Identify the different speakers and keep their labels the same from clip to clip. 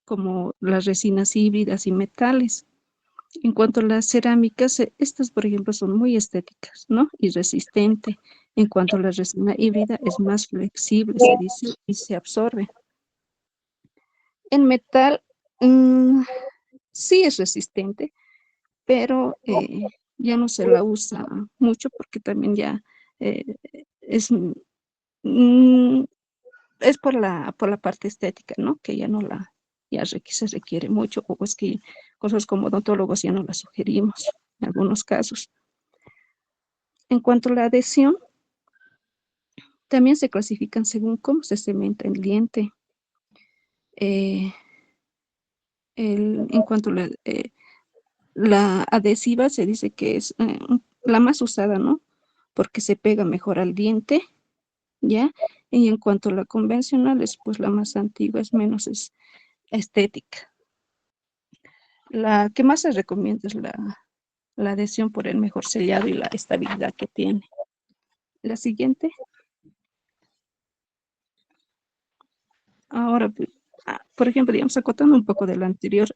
Speaker 1: como las resinas híbridas y metales. En cuanto a las cerámicas, estas, por ejemplo, son muy estéticas, ¿no? Y resistente. En cuanto a la resina híbrida, es más flexible, se dice, y se absorbe. En metal, mm, sí es resistente, pero ya no se la usa mucho porque también ya eh, es, mm, es por la parte estética, ¿no? Que ya no la, se requiere mucho, o es que cosas como odontólogos ya no las sugerimos en algunos casos. En cuanto a la adhesión, también se clasifican según cómo se cementa el diente. Eh, en cuanto a la adhesiva, se dice que es la más usada, ¿no? Porque se pega mejor al diente, ¿ya? Y en cuanto a la convencional, es pues la más antigua, es menos estética. La que más se recomienda es la adhesión por el mejor sellado y la estabilidad que tiene. La siguiente. Ahora, por ejemplo, digamos, acotando un poco de la anterior,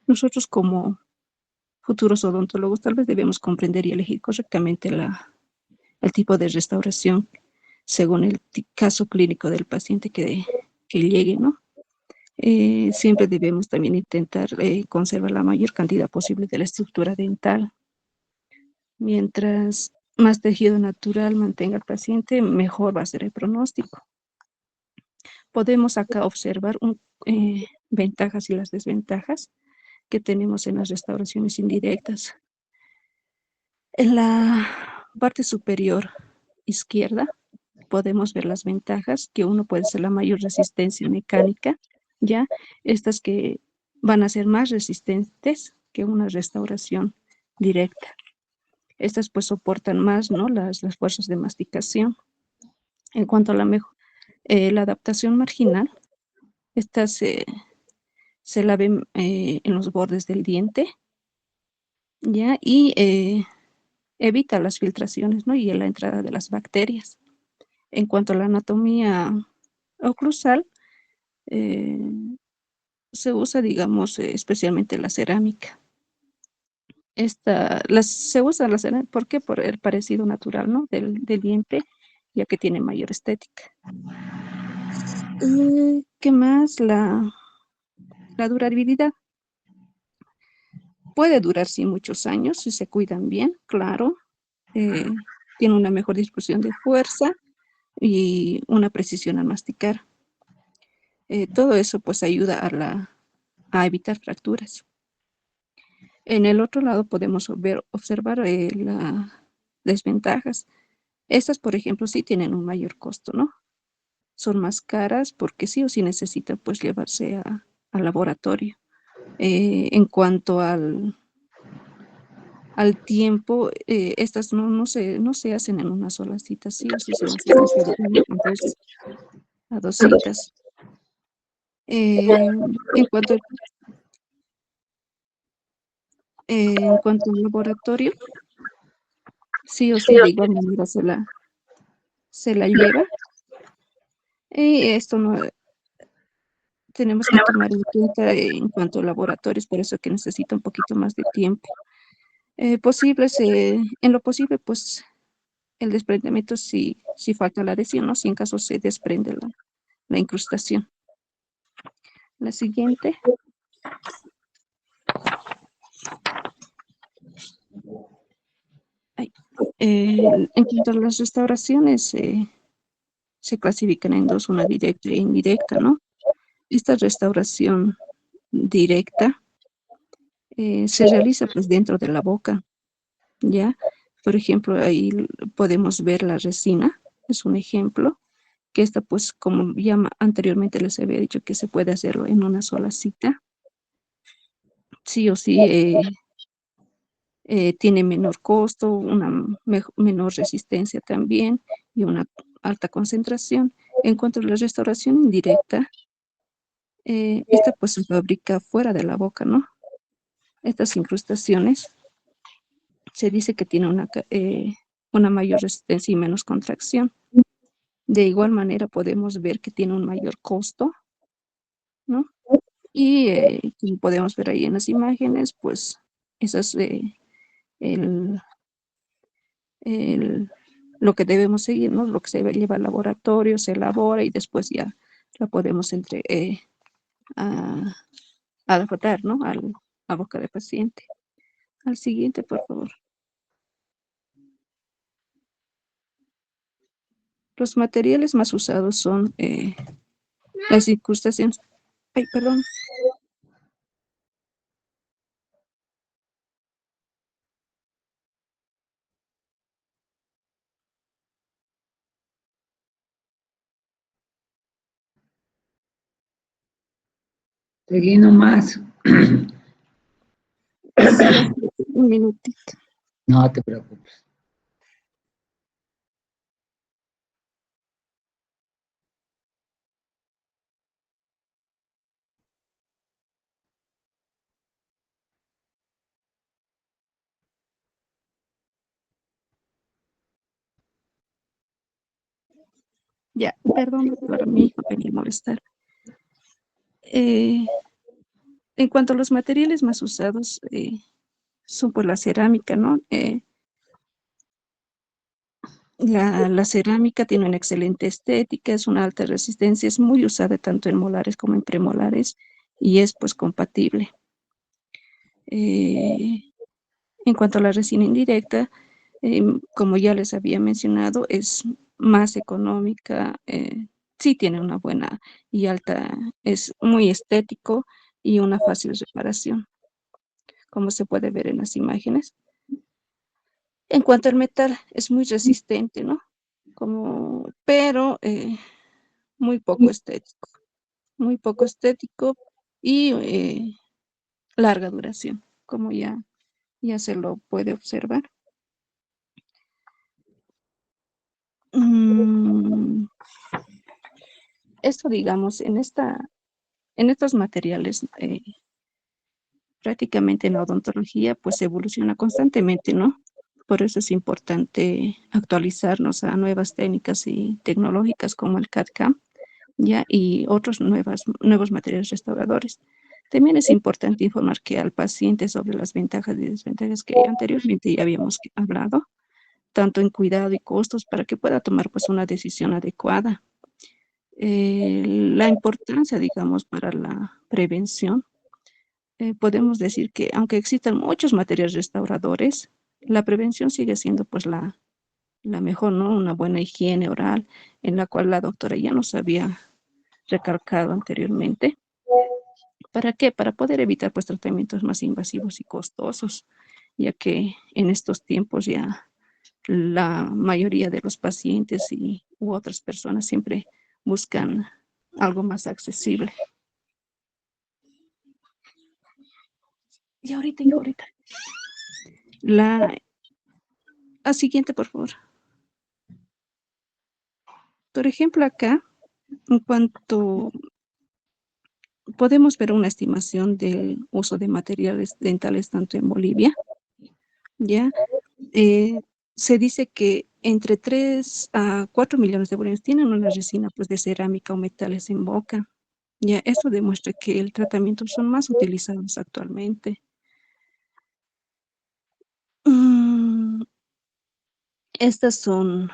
Speaker 1: nosotros como futuros odontólogos tal vez debemos comprender y elegir correctamente el tipo de restauración según el caso clínico del paciente que llegue, ¿no? Siempre debemos también intentar conservar la mayor cantidad posible de la estructura dental. Mientras más tejido natural mantenga el paciente, mejor va a ser el pronóstico. Podemos acá observar ventajas y las desventajas que tenemos en las restauraciones indirectas. En la parte superior izquierda podemos ver las ventajas, que uno puede ser la mayor resistencia mecánica, ¿ya? Estas que van a ser más resistentes que una restauración directa. Estas pues soportan más, ¿no? Las fuerzas de masticación. En cuanto a la adaptación marginal, esta se la ve en los bordes del diente, ¿ya? Y evita las filtraciones, ¿no? Y la entrada de las bacterias. En cuanto a la anatomía oclusal, eh, se usa, digamos, especialmente la cerámica. Se usa la cerámica, ¿por qué? Por el parecido natural, ¿no? Del diente, ya que tiene mayor estética. ¿Qué más? La durabilidad. Puede durar, sí, muchos años si se cuidan bien, claro. Tiene una mejor distribución de fuerza y una precisión al masticar. Todo eso pues ayuda a evitar fracturas. En el otro lado podemos observar las desventajas. Estas, por ejemplo, sí tienen un mayor costo, ¿no? Son más caras porque sí o sí necesitan pues llevarse al laboratorio. En cuanto al tiempo, estas no se hacen en una sola cita, sí o sí se necesita de una a dos citas. En cuanto, en cuanto al laboratorio, sí o sí de igual manera se la lleva. Y esto no tenemos que tomar en cuenta en cuanto a laboratorios, por eso que necesita un poquito más de tiempo. En lo posible, pues el desprendimiento si falta la adhesión, ¿no? Si en caso se desprende la incrustación. La siguiente. Ay, en cuanto a las restauraciones, se clasifican en dos, una directa e indirecta, ¿no? Esta restauración directa se realiza pues dentro de la boca, ¿ya? Por ejemplo, ahí podemos ver la resina, es un ejemplo, que esta pues como ya anteriormente les había dicho que se puede hacerlo en una sola cita, sí o sí tiene menor costo, una menor resistencia también y una alta concentración. En cuanto a la restauración indirecta, esta pues se fabrica fuera de la boca, ¿no? Estas incrustaciones se dice que tiene una mayor resistencia y menos contracción. De igual manera podemos ver que tiene un mayor costo, ¿no? Y como podemos ver ahí en las imágenes, pues eso es el, el- lo que debemos seguir, ¿no? Lo que se lleva al laboratorio, se elabora y después ya la podemos a, a rotar, ¿no? A boca del paciente. Al siguiente, por favor. Los materiales más usados son las incrustaciones. Ay, perdón.
Speaker 2: Seguí nomás.
Speaker 1: Sí, un minutito.
Speaker 2: No te preocupes.
Speaker 1: Ya, perdón, para mí no quería molestar. Eh, en cuanto a los materiales más usados, son pues la cerámica, ¿no? La cerámica tiene una excelente estética, es una alta resistencia, es muy usada tanto en molares como en premolares y es pues compatible. Eh, en cuanto a la resina indirecta, como ya les había mencionado, es más económica, sí tiene una buena y alta, es muy estético y una fácil reparación, como se puede ver en las imágenes. En cuanto al metal, es muy resistente, ¿no? Pero muy poco estético y larga duración, como ya se lo puede observar. Mm, Esto, digamos, en estos materiales, prácticamente en la odontología, pues evoluciona constantemente, ¿no? Por eso es importante actualizarnos a nuevas técnicas y tecnológicas como el CAD/CAM, ¿ya? Y otros nuevos materiales restauradores. También es importante informar que al paciente sobre las ventajas y desventajas que anteriormente ya habíamos hablado, tanto en cuidado y costos, para que pueda tomar pues una decisión adecuada. La importancia, digamos, para la prevención, podemos decir que aunque existan muchos materiales restauradores, la prevención sigue siendo pues la mejor, ¿no? Una buena higiene oral, en la cual la doctora ya nos había recalcado anteriormente. ¿Para qué? Para poder evitar pues tratamientos más invasivos y costosos, ya que en estos tiempos ya la mayoría de los pacientes u otras personas siempre buscan algo más accesible. Y ahorita. La siguiente, por favor. Por ejemplo, acá, en cuanto podemos ver una estimación del uso de materiales dentales tanto en Bolivia, ¿ya? Eh, Se dice que entre 3 a 4 millones de bolivianos tienen una resina pues, de cerámica o metales en boca. Ya, eso demuestra que el tratamiento son más utilizados actualmente. Mm, Estas son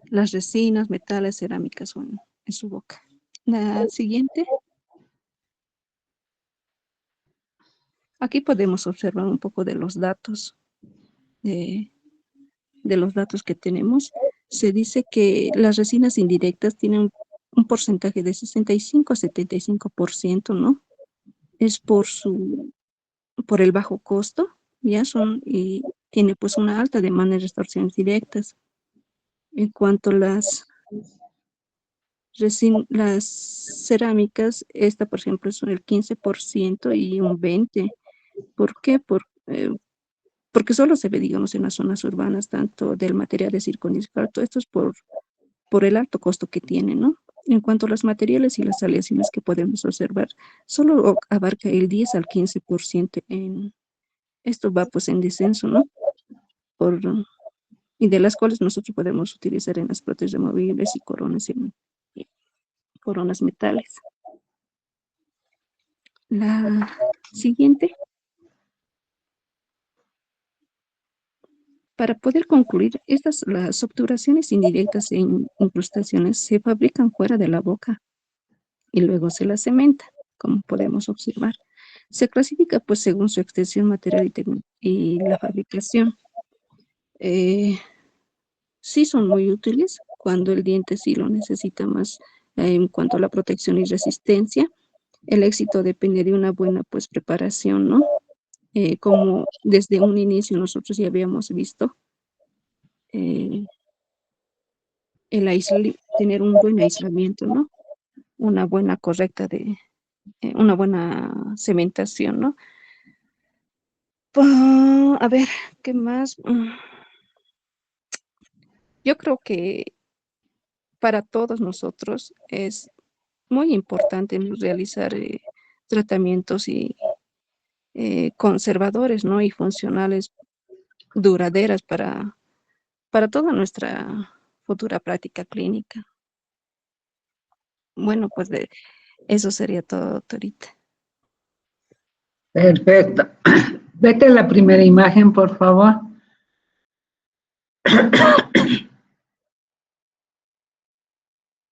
Speaker 1: las resinas, metales, cerámicas en su boca. La siguiente, aquí podemos observar un poco de los datos, de, de los datos que tenemos. Se dice que las resinas indirectas tienen un porcentaje de 65 a 75%, ¿no? Es por el bajo costo, y tiene pues una alta demanda de restauraciones directas. En cuanto a las cerámicas, esta, por ejemplo, son el 15% y un 20%. ¿Por qué? Porque solo se ve, digamos, en las zonas urbanas, tanto del material de circundispar, todo esto es por el alto costo que tiene, ¿no? En cuanto a los materiales y las aleaciones que podemos observar, solo abarca el 10 al 15% esto va pues en descenso, ¿no? Por, y de las cuales nosotros podemos utilizar en las prótesis removibles y coronas metales. La siguiente. Para poder concluir, las obturaciones indirectas e incrustaciones se fabrican fuera de la boca y luego se las cementa, como podemos observar. Se clasifica pues según su extensión material y la fabricación. Sí son muy útiles cuando el diente sí lo necesita más en cuanto a la protección y resistencia. El éxito depende de una buena pues preparación, ¿no? Como desde un inicio nosotros ya habíamos visto, eh, tener un buen aislamiento, ¿no? Una buena correcta una buena cementación, ¿no? A ver, ¿qué más? Yo creo que para todos nosotros es muy importante, ¿no?, realizar tratamientos conservadores, ¿no? Y funcionales, duraderas para toda nuestra futura práctica clínica. Bueno, pues eso sería todo, doctorita.
Speaker 2: Perfecto. Vete a la primera imagen, por favor.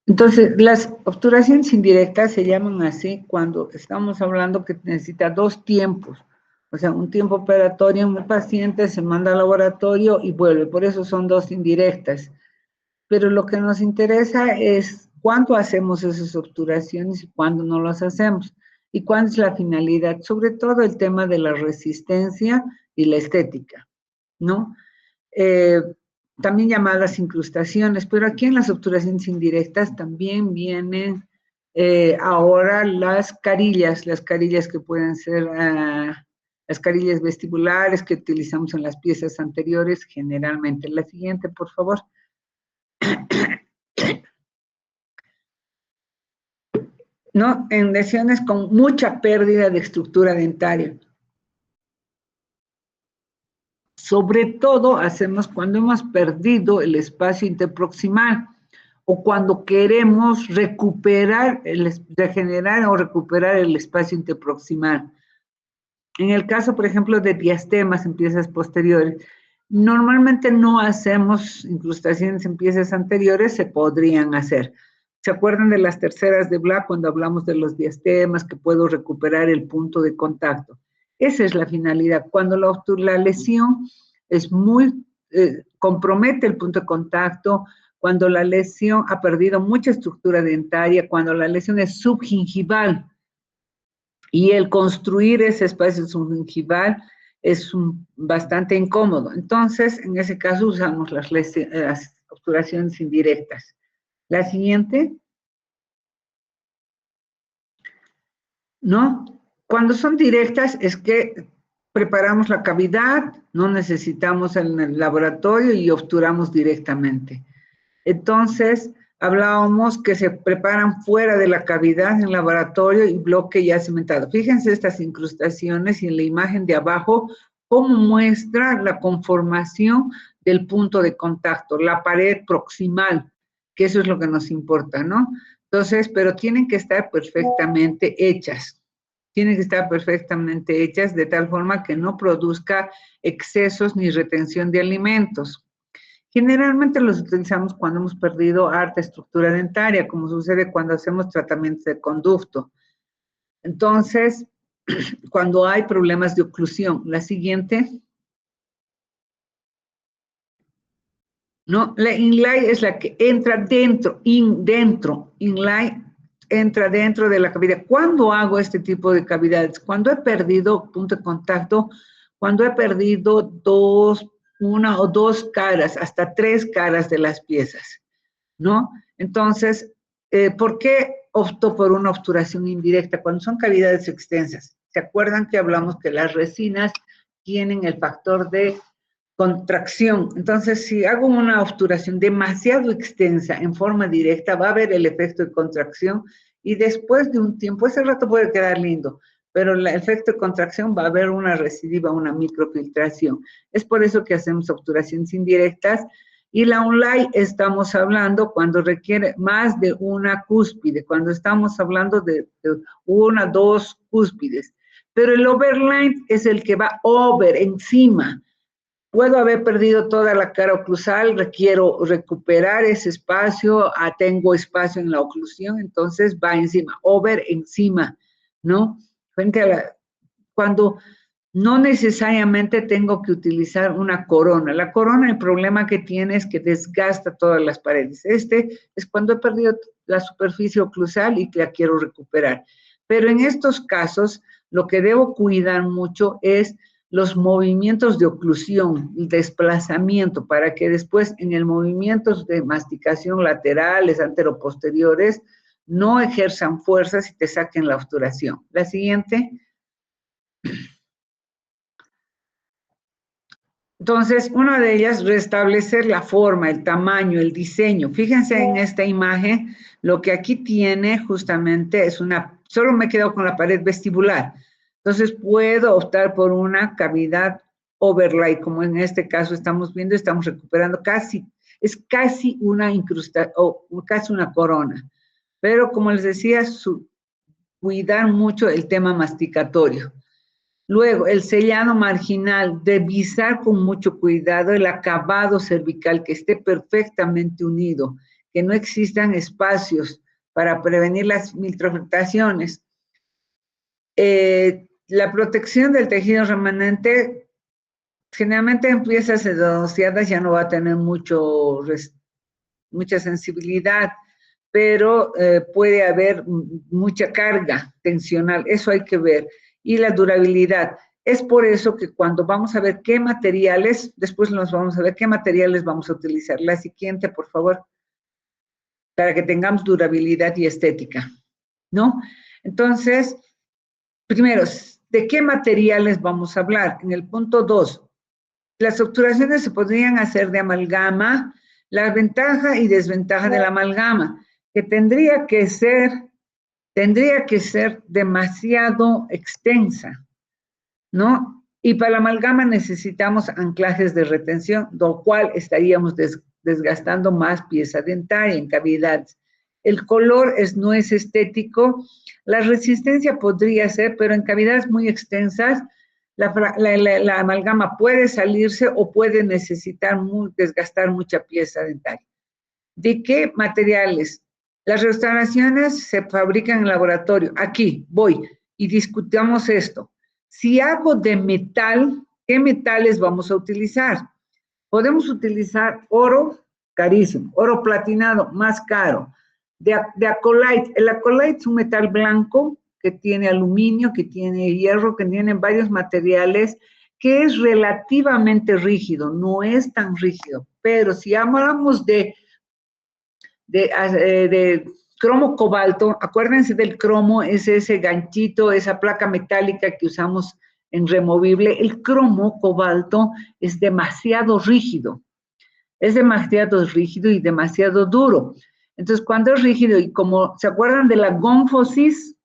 Speaker 2: Entonces, las obturaciones indirectas se llaman así cuando estamos hablando que necesita dos tiempos. O sea, un tiempo operatorio en el paciente, se manda al laboratorio y vuelve. Por eso son dos indirectas. Pero lo que nos interesa es cuándo hacemos esas obturaciones y cuándo no las hacemos. Y cuál es la finalidad. Sobre todo el tema de la resistencia y la estética, ¿no? También llamadas incrustaciones, pero aquí en las obturaciones indirectas también vienen ahora las carillas que pueden ser las carillas vestibulares que utilizamos en las piezas anteriores generalmente. La siguiente, por favor. ¿No? En lesiones con mucha pérdida de estructura dentaria. Sobre todo hacemos cuando hemos perdido el espacio interproximal o cuando queremos regenerar o recuperar el espacio interproximal. En el caso, por ejemplo, de diastemas en piezas posteriores, normalmente no hacemos incrustaciones en piezas anteriores, se podrían hacer. ¿Se acuerdan de las terceras de Black cuando hablamos de los diastemas, que puedo recuperar el punto de contacto? Esa es la finalidad. Cuando la lesión es compromete el punto de contacto, cuando la lesión ha perdido mucha estructura dentaria, cuando la lesión es subgingival, y el construir ese espacio subgingival es bastante incómodo. Entonces, en ese caso usamos las obturaciones indirectas. La siguiente. ¿No? Cuando son directas es que preparamos la cavidad, no necesitamos en el laboratorio y obturamos directamente. Entonces, hablábamos que se preparan fuera de la cavidad en el laboratorio y bloque ya cimentado. Fíjense estas incrustaciones y en la imagen de abajo, cómo muestra la conformación del punto de contacto, la pared proximal, que eso es lo que nos importa, ¿no? Entonces, pero tienen que estar perfectamente hechas. Tienen que estar perfectamente hechas de tal forma que no produzca excesos ni retención de alimentos. Generalmente los utilizamos cuando hemos perdido harta estructura dentaria, como sucede cuando hacemos tratamientos de conducto. Entonces, cuando hay problemas de oclusión. La siguiente. ¿No? La inlay es la que entra dentro, inlay entra dentro de la cavidad. ¿Cuándo hago este tipo de cavidades? Cuando he perdido punto de contacto, cuando he perdido una o dos caras, hasta tres caras de las piezas, ¿no? Entonces, ¿por qué opto por una obturación indirecta? Cuando son cavidades extensas. ¿Se acuerdan que hablamos que las resinas tienen el factor de contracción? Entonces, si hago una obturación demasiado extensa en forma directa, va a haber el efecto de contracción y después de un tiempo, ese rato puede quedar lindo, pero el efecto de contracción va a haber una recidiva, una microfiltración. Es por eso que hacemos obturaciones indirectas Y la online estamos hablando cuando requiere más de una cúspide, cuando estamos hablando de una, dos cúspides. Pero el overline es el que va over, encima. Puedo haber perdido toda la cara oclusal, requiero recuperar ese espacio, tengo espacio en la oclusión, entonces va encima, over, encima, ¿no? Cuando no necesariamente tengo que utilizar una corona. La corona, el problema que tiene es que desgasta todas las paredes. Este es cuando he perdido la superficie oclusal y la quiero recuperar. Pero en estos casos, lo que debo cuidar mucho es los movimientos de oclusión, el desplazamiento, para que después en el movimientos de masticación laterales, anteroposteriores, no ejerzan fuerzas y te saquen la obturación. La siguiente. Entonces, una de ellas, restablecer la forma, el tamaño, el diseño. Fíjense en esta imagen, lo que aquí tiene justamente es solo me quedo con la pared vestibular. Entonces, puedo optar por una cavidad overlay, como en este caso estamos viendo, estamos recuperando es casi una incrustación, o casi una corona. Pero, como les decía, cuidar mucho el tema masticatorio. Luego, el sellado marginal, revisar con mucho cuidado el acabado cervical, que esté perfectamente unido, que no existan espacios para prevenir las miltroflectaciones. La protección del tejido remanente, generalmente en piezas endodontiadas ya no va a tener mucha sensibilidad, pero puede haber mucha carga tensional, eso hay que ver. Y la durabilidad. Es por eso que cuando vamos a ver qué materiales, después nos vamos a ver qué materiales vamos a utilizar. La siguiente, por favor, para que tengamos durabilidad y estética, ¿no? Entonces, primero, ¿de qué materiales vamos a hablar? En el punto 2, las obturaciones se podrían hacer de amalgama, la ventaja y desventaja de la amalgama, que tendría que ser demasiado extensa, ¿no? Y para la amalgama necesitamos anclajes de retención, lo cual estaríamos desgastando más pieza dentaria en cavidades. El color no es estético, la resistencia podría ser, pero en cavidades muy extensas, la amalgama puede salirse o puede necesitar desgastar mucha pieza dentaria. ¿De qué materiales? Las restauraciones se fabrican en laboratorio. Aquí voy y discutamos esto. Si hago de metal, ¿qué metales vamos a utilizar? Podemos utilizar oro, carísimo, oro platinado, más caro. De Acolite, el Acolite es un metal blanco que tiene aluminio, que tiene hierro, que tiene varios materiales, que es relativamente rígido, no es tan rígido, pero si hablamos de cromo cobalto, acuérdense del cromo, es ese ganchito, esa placa metálica que usamos en removible. El cromo cobalto es demasiado rígido y demasiado duro. Entonces, cuando es rígido, y como se acuerdan de la gónfosis,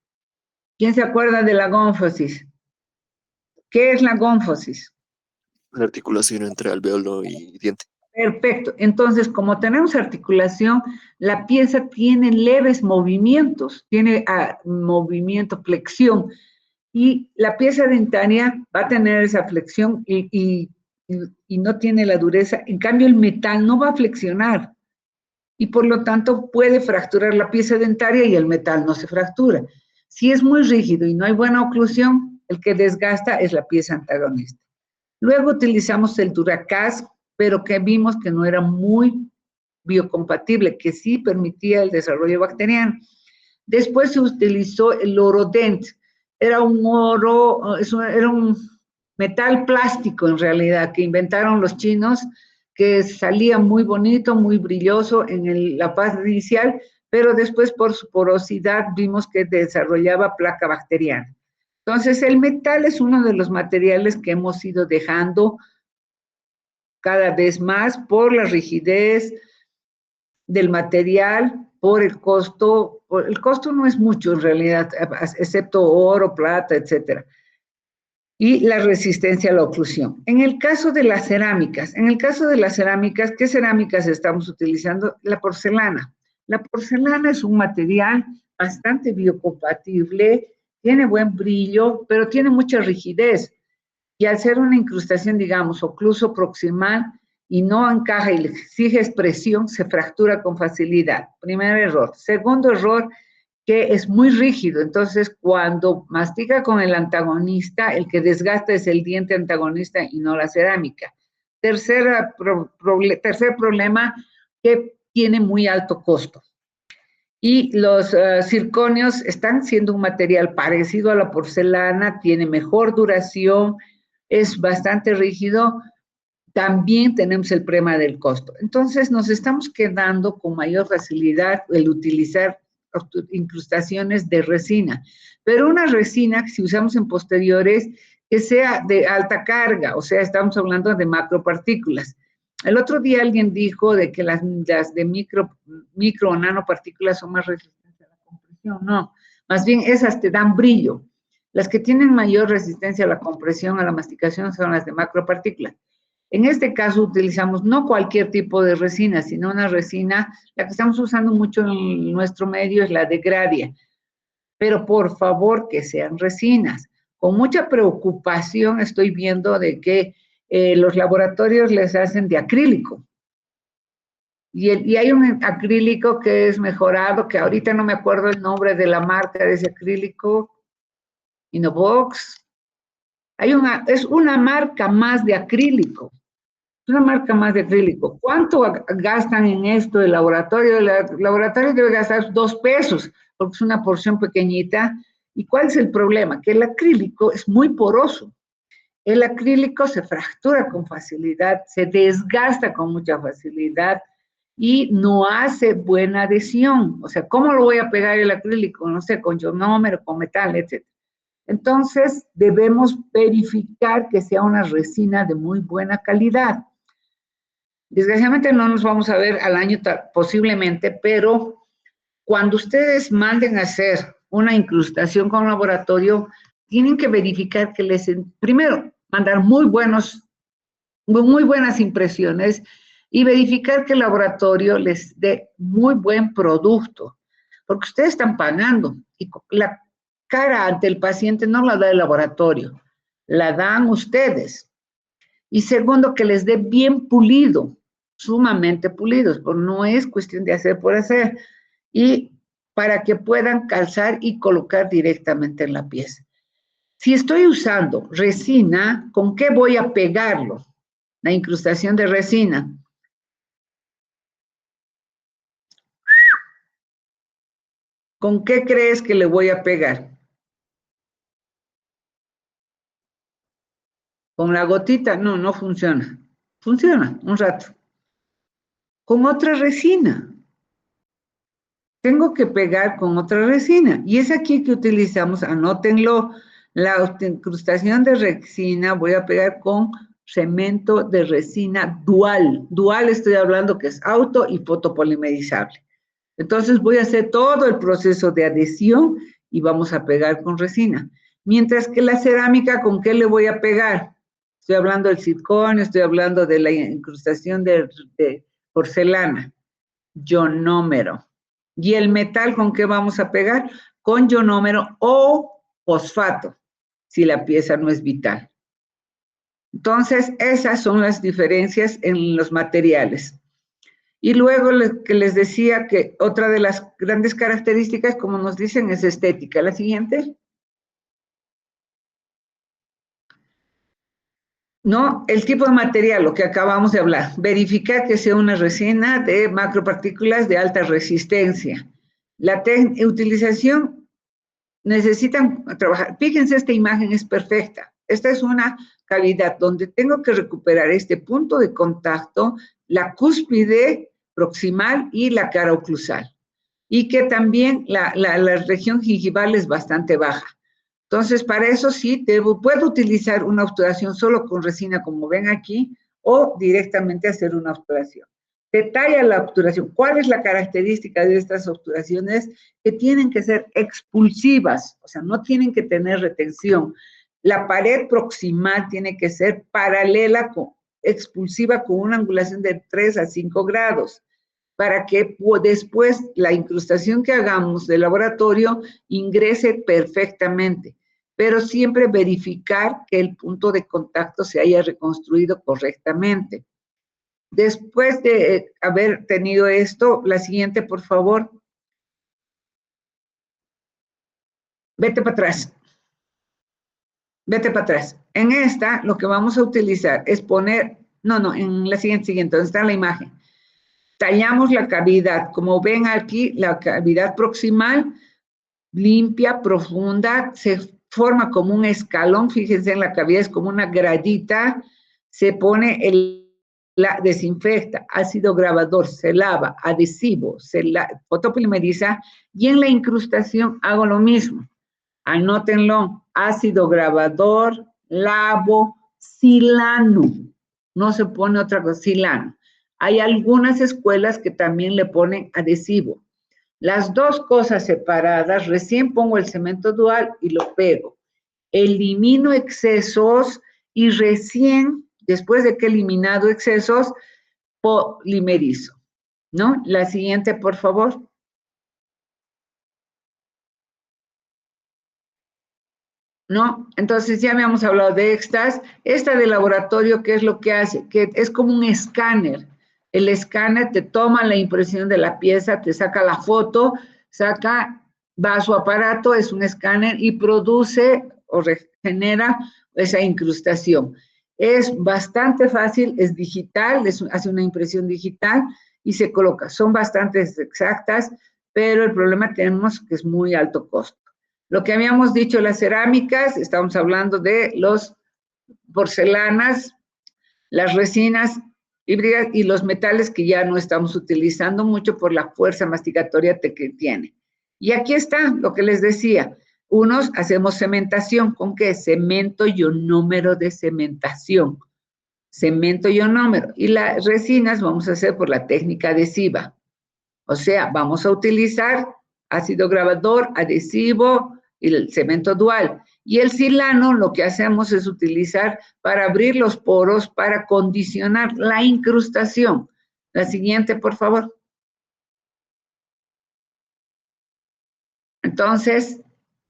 Speaker 2: ¿quién se acuerda de la gónfosis? ¿Qué es la gónfosis?
Speaker 3: La articulación entre alvéolo y diente.
Speaker 2: Perfecto. Entonces, como tenemos articulación, la pieza tiene leves movimientos, tiene movimiento, flexión, y la pieza dentaria va a tener esa flexión y no tiene la dureza. En cambio, el metal no va a flexionar y por lo tanto puede fracturar la pieza dentaria y el metal no se fractura. Si es muy rígido y no hay buena oclusión, el que desgasta es la pieza antagonista. Luego utilizamos el Duracast, pero que vimos que no era muy biocompatible, que sí permitía el desarrollo bacteriano. Después se utilizó el Orodent. Era un metal plástico en realidad, que inventaron los chinos, que salía muy bonito, muy brilloso en la fase inicial, pero después por su porosidad vimos que desarrollaba placa bacteriana. Entonces, el metal es uno de los materiales que hemos ido dejando cada vez más por la rigidez del material, por el costo. El costo no es mucho en realidad, excepto oro, plata, etcétera. y la resistencia a la oclusión. En el caso de las cerámicas, ¿qué cerámicas estamos utilizando? La porcelana. La porcelana es un material bastante biocompatible, tiene buen brillo, pero tiene mucha rigidez. Y al ser una incrustación, digamos, ocluso proximal y no encaja y le exige expresión, se fractura con facilidad. Primer error. Segundo error, que es muy rígido. Entonces, cuando mastica con el antagonista, el que desgasta es el diente antagonista y no la cerámica. Tercer problema, que tiene muy alto costo. Y los zirconios están siendo un material parecido a la porcelana, tiene mejor duración, es bastante rígido. También tenemos el problema del costo. Entonces, nos estamos quedando con mayor facilidad el utilizar incrustaciones de resina. Pero una resina, si usamos en posteriores, que sea de alta carga, o sea, estamos hablando de macropartículas. El otro día alguien dijo de que las de micro o nanopartículas son más resistentes a la compresión. No, más bien esas te dan brillo. Las que tienen mayor resistencia a la compresión, a la masticación, son las de macropartículas. En este caso utilizamos no cualquier tipo de resina, sino una resina, la que estamos usando mucho en nuestro medio es la de Gradia. Pero por favor que sean resinas. Con mucha preocupación estoy viendo de que los laboratorios les hacen de acrílico. Y hay un acrílico que es mejorado, que ahorita no me acuerdo el nombre de la marca de ese acrílico, Inovox. Es una marca más de acrílico. Es una marca más de acrílico. ¿Cuánto gastan en esto el laboratorio? El laboratorio debe gastar 2 pesos, porque es una porción pequeñita. ¿Y cuál es el problema? Que el acrílico es muy poroso. El acrílico se fractura con facilidad, se desgasta con mucha facilidad y no hace buena adhesión. O sea, ¿cómo lo voy a pegar el acrílico? No sé, con ionómero, con metal, etc. Entonces, debemos verificar que sea una resina de muy buena calidad. Desgraciadamente no nos vamos a ver al año posiblemente, pero cuando ustedes manden a hacer una incrustación con laboratorio, tienen que verificar que primero, mandar muy buenas impresiones y verificar que el laboratorio les dé muy buen producto, porque ustedes están pagando y la cara ante el paciente no la da el laboratorio, la dan ustedes. Y segundo, que les dé bien pulido, sumamente pulidos, porque no es cuestión de hacer por hacer, y para que puedan calzar y colocar directamente en la pieza. Si estoy usando resina, ¿con qué voy a pegarlo? La incrustación de resina. ¿Con qué crees que le voy a pegar? ¿Con la gotita? No, no funciona. Funciona un rato. Con otra resina. Tengo que pegar con otra resina. Y es aquí que utilizamos, anótenlo, la incrustación de resina, voy a pegar con cemento de resina dual. Dual estoy hablando que es auto y fotopolimerizable. Entonces voy a hacer todo el proceso de adhesión y vamos a pegar con resina. Mientras que la cerámica, ¿con qué le voy a pegar? Estoy hablando del circonio, estoy hablando de la incrustación de porcelana, ionómero. ¿Y el metal con qué vamos a pegar? Con ionómero o fosfato, si la pieza no es vital. Entonces, esas son las diferencias en los materiales. Y luego que les decía que otra de las grandes características, como nos dicen, es estética. La siguiente. No, el tipo de material, lo que acabamos de hablar. Verificar que sea una resina de macropartículas de alta resistencia. La utilización, necesitan trabajar. Fíjense, esta imagen es perfecta. Esta es una cavidad donde tengo que recuperar este punto de contacto, la cúspide proximal y la cara oclusal. Y que también la región gingival es bastante baja. Entonces, para eso sí, puedo utilizar una obturación solo con resina, como ven aquí, o directamente hacer una obturación. Detalla la obturación. ¿Cuál es la característica de estas obturaciones? Que tienen que ser expulsivas, o sea, no tienen que tener retención. La pared proximal tiene que ser paralela, expulsiva, con una angulación de 3 a 5 grados, para que después la incrustación que hagamos del laboratorio ingrese perfectamente, pero siempre verificar que el punto de contacto se haya reconstruido correctamente. Después de haber tenido esto, la siguiente, por favor. Vete para atrás. Vete para atrás. En esta, lo que vamos a utilizar es poner, no, en la siguiente, donde está la imagen. Tallamos la cavidad. Como ven aquí, la cavidad proximal, limpia, profunda, se forma como un escalón. Fíjense en la cavidad, es como una gradita. Se pone la desinfecta, ácido grabador, se lava, adhesivo, fotopolimeriza, y en la incrustación hago lo mismo. Anótenlo: ácido grabador, lavo, silano. No se pone otra cosa, silano. Hay algunas escuelas que también le ponen adhesivo. Las dos cosas separadas, recién pongo el cemento dual y lo pego. Elimino excesos y recién, después de que he eliminado excesos, polimerizo, ¿no? La siguiente, por favor. ¿No? Entonces ya habíamos hablado de estas. Esta de laboratorio, ¿qué es lo que hace? Que es como un escáner. El escáner te toma la impresión de la pieza, te saca la foto, va a su aparato, es un escáner y produce o genera esa incrustación. Es bastante fácil, es digital, hace una impresión digital y se coloca. Son bastante exactas, pero el problema tenemos que es muy alto costo. Lo que habíamos dicho, las cerámicas, estamos hablando de los porcelanas, las resinas híbridas y los metales que ya no estamos utilizando mucho por la fuerza masticatoria que tiene. Y aquí está lo que les decía. Unos hacemos cementación. ¿Con qué? Cemento ionómero de cementación. Cemento ionómero. Y las resinas vamos a hacer por la técnica adhesiva. O sea, vamos a utilizar ácido grabador, adhesivo y el cemento dual. Y el silano lo que hacemos es utilizar para abrir los poros, para condicionar la incrustación. La siguiente, por favor. Entonces,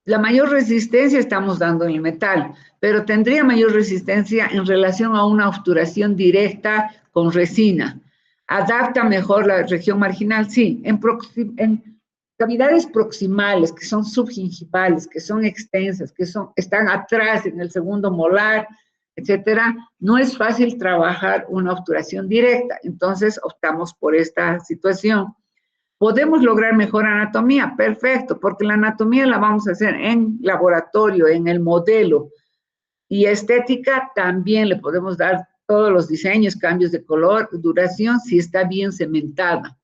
Speaker 2: la mayor resistencia estamos dando en el metal, pero tendría mayor resistencia en relación a una obturación directa con resina. ¿Adapta mejor la región marginal? Sí. En cavidades proximales, que son subgingivales, que son extensas, que están atrás en el segundo molar, etcétera, no es fácil trabajar una obturación directa. Entonces, optamos por esta situación. ¿Podemos lograr mejor anatomía? Perfecto, porque la anatomía la vamos a hacer en laboratorio, en el modelo. Y estética también le podemos dar todos los diseños, cambios de color, duración, si está bien cementada.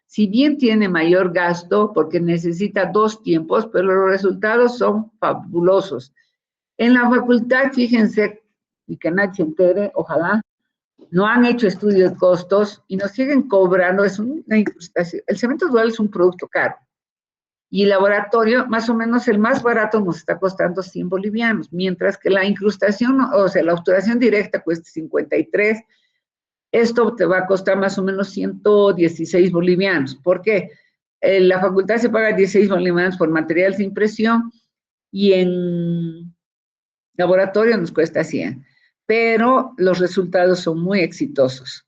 Speaker 2: Si bien tiene mayor gasto, porque necesita 2 tiempos, pero los resultados son fabulosos. En la facultad, fíjense, y que nadie se entere, ojalá, no han hecho estudios de costos y nos siguen cobrando, es una incrustación. El cemento dual es un producto caro. Y el laboratorio, más o menos el más barato nos está costando 100 bolivianos, mientras que la incrustación, o sea, la obturación directa cuesta 53. Esto te va a costar más o menos 116 bolivianos. ¿Por qué? La facultad se paga 16 bolivianos por materiales de impresión y en laboratorio nos cuesta 100. Pero los resultados son muy exitosos,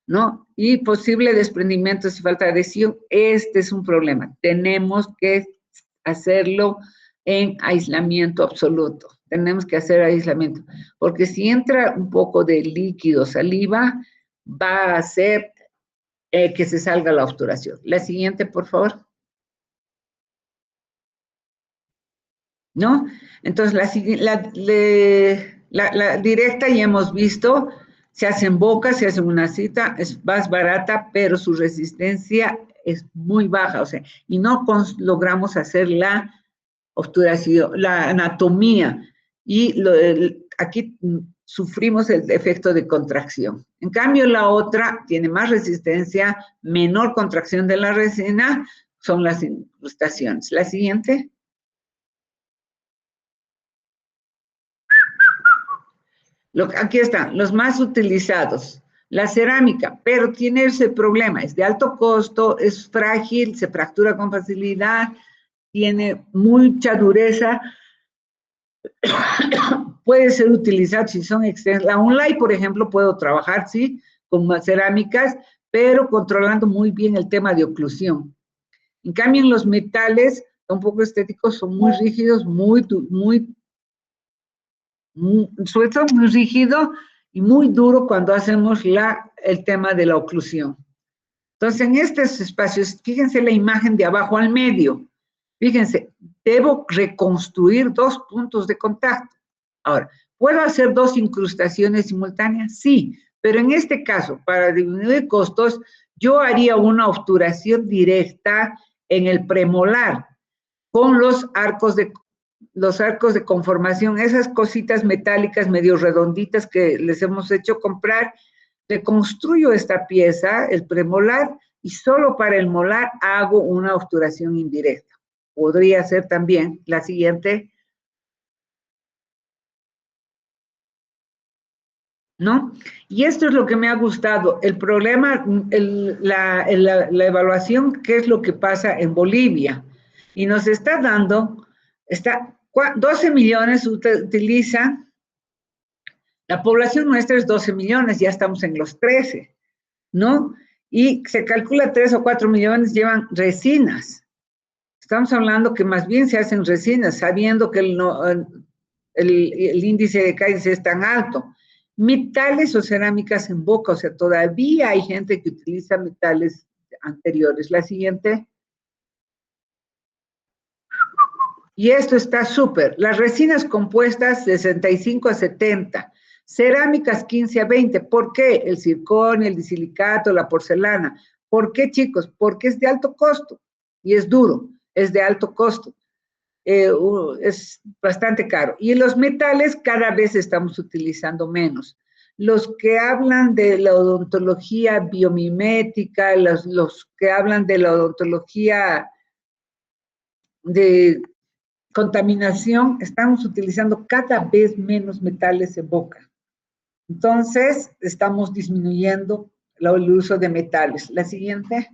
Speaker 2: ¿no? Y posible desprendimiento si falta adhesión, este es un problema. Tenemos que hacerlo en aislamiento absoluto. Tenemos que hacer aislamiento, porque si entra un poco de líquido, saliva, va a hacer que se salga la obturación. La siguiente, por favor. ¿No? Entonces, la directa ya hemos visto, se hace en boca, se hace en una cita, es más barata, pero su resistencia es muy baja, o sea, y no logramos hacer la obturación, la anatomía, y aquí sufrimos el efecto de contracción. En cambio, la otra tiene más resistencia, menor contracción de la resina, son las incrustaciones. La siguiente. Aquí están, los más utilizados. La cerámica, pero tiene ese problema, es de alto costo, es frágil, se fractura con facilidad, tiene mucha dureza, puede ser utilizado si son extensas. La Unlay, por ejemplo, puedo trabajar, sí, con cerámicas, pero controlando muy bien el tema de oclusión. En cambio, en los metales, un poco estéticos, son muy rígidos, sobre todo muy rígido y muy duro cuando hacemos el tema de la oclusión. Entonces, en estos espacios, fíjense la imagen de abajo al medio. Fíjense, debo reconstruir 2 puntos de contacto. Ahora, ¿puedo hacer 2 incrustaciones simultáneas? Sí, pero en este caso, para disminuir costos, yo haría una obturación directa en el premolar con los arcos de conformación, esas cositas metálicas medio redonditas que les hemos hecho comprar. Reconstruyo esta pieza, el premolar, y solo para el molar hago una obturación indirecta. Podría ser también la siguiente, ¿no? Y esto es lo que me ha gustado. El problema, la evaluación, ¿qué es lo que pasa en Bolivia? Y nos está dando, 12 millones utilizan, la población nuestra es 12 millones, ya estamos en los 13, ¿no? Y se calcula 3 o 4 millones llevan resinas. Estamos hablando que más bien se hacen resinas, sabiendo que el índice de caída es tan alto. Metales o cerámicas en boca, o sea, todavía hay gente que utiliza metales anteriores. La siguiente. Y esto está súper. Las resinas compuestas 65 a 70, cerámicas 15 a 20. ¿Por qué? El zirconio, el disilicato, la porcelana. ¿Por qué, chicos? Porque es de alto costo y es duro, es de alto costo. Es bastante caro. Y los metales cada vez estamos utilizando menos. Los que hablan de la odontología biomimética, los que hablan de la odontología de contaminación, estamos utilizando cada vez menos metales en boca. Entonces, estamos disminuyendo el uso de metales. La siguiente.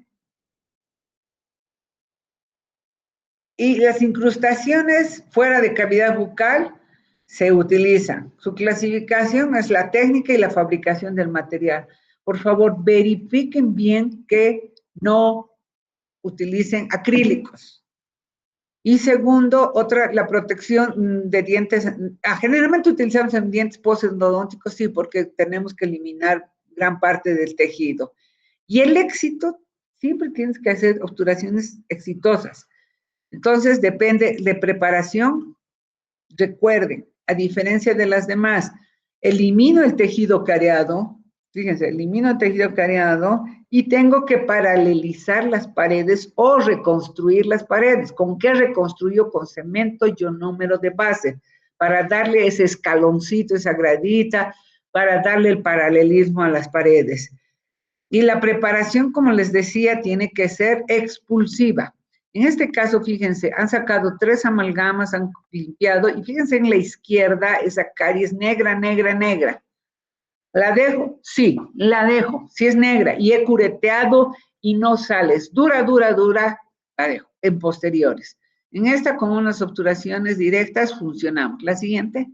Speaker 2: Y las incrustaciones fuera de cavidad bucal se utilizan. Su clasificación es la técnica y la fabricación del material. Por favor, verifiquen bien que no utilicen acrílicos. Y segundo, la protección de dientes. Generalmente utilizamos en dientes postodontológicos, sí, porque tenemos que eliminar gran parte del tejido. Y el éxito, siempre tienes que hacer obturaciones exitosas. Entonces, depende de preparación. Recuerden, a diferencia de las demás, elimino el tejido cariado, fíjense, elimino el tejido cariado y tengo que paralelizar las paredes o reconstruir las paredes. ¿Con qué reconstruyo? Con cemento ionómero de base, para darle ese escaloncito, esa gradita, para darle el paralelismo a las paredes. Y la preparación, como les decía, tiene que ser expulsiva. En este caso, fíjense, han sacado 3 amalgamas, han limpiado, y fíjense en la izquierda, esa caries negra, negra, negra. ¿La dejo? Sí, la dejo. Si es negra y he cureteado y no sale, es dura, dura, dura, la dejo en posteriores. En esta, con unas obturaciones directas, funcionamos. La siguiente.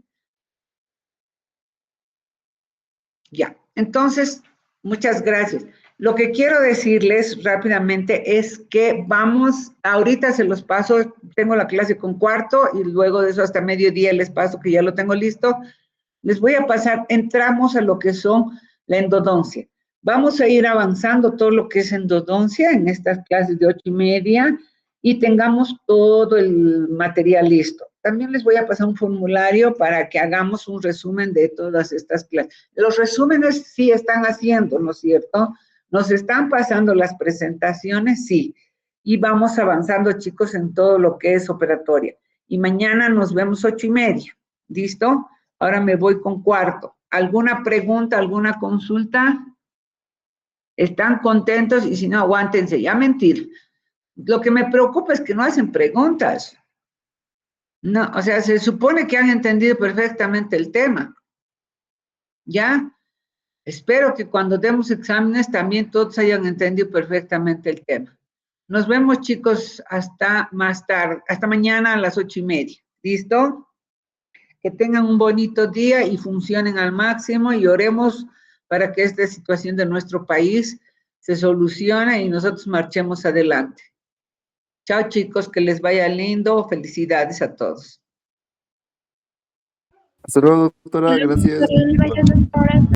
Speaker 2: Ya. Entonces, muchas gracias. Lo que quiero decirles rápidamente es que vamos, ahorita se los paso, tengo la clase con cuarto y luego de eso hasta mediodía les paso que ya lo tengo listo. Les voy a pasar, entramos a lo que son la endodoncia. Vamos a ir avanzando todo lo que es endodoncia en estas clases de 8:30 y tengamos todo el material listo. También les voy a pasar un formulario para que hagamos un resumen de todas estas clases. Los resúmenes sí están haciendo, ¿no es cierto? Nos están pasando las presentaciones, sí. Y vamos avanzando, chicos, en todo lo que es operatoria. Y mañana nos vemos 8:30. ¿Listo? Ahora me voy con cuarto. ¿Alguna pregunta, alguna consulta? ¿Están contentos? Y si no, aguántense. Ya mentir. Lo que me preocupa es que no hacen preguntas. No, o sea, se supone que han entendido perfectamente el tema. ¿Ya? Espero que cuando demos exámenes también todos hayan entendido perfectamente el tema. Nos vemos, chicos, hasta más tarde, hasta mañana a las 8:30. ¿Listo? Que tengan un bonito día y funcionen al máximo y oremos para que esta situación de nuestro país se solucione y nosotros marchemos adelante. Chao, chicos, que les vaya lindo. Felicidades a todos.
Speaker 3: Hasta luego, doctora. Gracias.